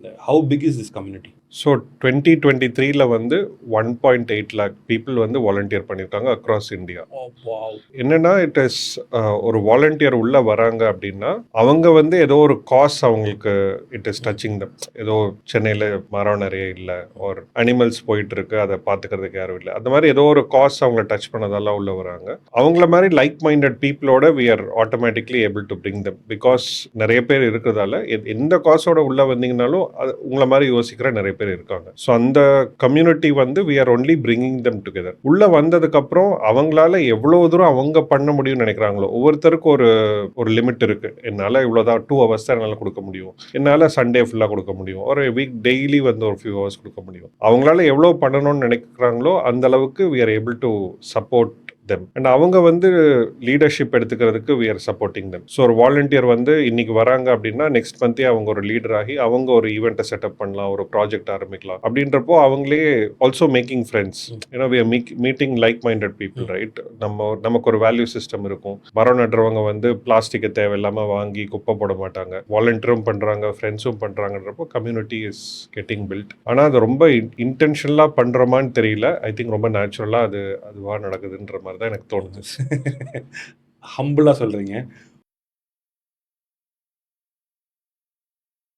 How big is this community? So 2023 வந்து 1.8 lakh people வந்து volunteer பண்ணியிருக்காங்க அக்ராஸ் இந்தியா. Oh, wow. என்னன்னா it is ஒரு வாலண்டியர் உள்ள வராங்க அப்படின்னா அவங்க வந்து ஏதோ ஒரு காஸ் அவங்களுக்கு இட் இஸ் டச்சிங் தம். ஏதோ சென்னையில் மரம் நிறைய இல்லை, ஒரு அனிமல்ஸ் போயிட்டு இருக்கு, அதை பார்த்துக்கிறதுக்கு யாரும் இல்லை, அந்த மாதிரி ஏதோ ஒரு காஸ் அவங்கள டச் பண்ணதெல்லாம் உள்ள வராங்க. அவங்கள மாதிரி லைக் மைண்டட் பீப்புளோட we are automatically able to bring them. Because நிறைய பேர் இருக்கிறதால எந்த காசோட உள்ள வந்தீங்கனாலும் அது உங்களை மாதிரி யோசிக்கிற நிறைய பேர் இருக்காங்க. ஸோ அந்த கம்யூனிட்டி வந்து we are only bringing them together. உள்ள வந்ததுக்கு அப்புறம் அவங்களால எவ்வளவு தூரம் அவங்க பண்ண முடியும்னு நினைக்கிறாங்களோ, ஒவ்வொருத்தருக்கும் ஒரு லிமிட் இருக்கு. என்னால இவ்வளவுதான் 2 hours தான் என்னால கொடுக்க முடியும், என்னால சண்டே ஃபுல்லா கொடுக்க முடியும், ஒரு வீக் டெய்லி வந்து ஒரு ஃபியூ ஹவர்ஸ் கொடுக்க முடியும். அவங்களால எவ்வளவு பண்ணணும்னு நினைக்கிறாங்களோ அந்த அளவுக்கு we are able to support them. And அவங்க வந்து லீடர்ஷிப் எடுத்துக்கிறதுக்கு we are supporting them. So ஒரு வாலண்டியர் வந்து இன்னைக்கு வராங்க அப்படின்னா நெக்ஸ்ட் மந்தே அவங்க ஒரு லீடர் ஆகி அவங்க ஒரு ஈவெண்ட்டை செட்டப் பண்ணலாம், ஒரு ப்ராஜெக்ட் ஆரம்பிக்கலாம். அப்படின்றப்போ அவங்களே ஆல்சோ மேக்கிங் ஃப்ரெண்ட்ஸ். ஏன்னா we are meeting like minded people, right? நமக்கு ஒரு வேல்யூ சிஸ்டம் இருக்கும். மரம் நடுறவங்க வந்து பிளாஸ்டிக்கை தேவையில்லாமல் வாங்கி குப்பை போட மாட்டாங்க, வாலண்டியரும் பண்ணுறாங்க, ஃப்ரெண்ட்ஸும் பண்ணுறாங்கன்றப்போ கம்யூனிட்டி இஸ் கெட்டிங் பில்ட். ஆனால் அது ரொம்ப இன்டென்ஷனலாக பண்ணுறோமான்னு தெரியல. ஐ திங்க் ரொம்ப நேச்சுரலாக அதுவாக நடக்குதுன்ற மாதிரி தான் எனக்கு தோணுது. ஹம்பிளாக சொல்கிறீங்க.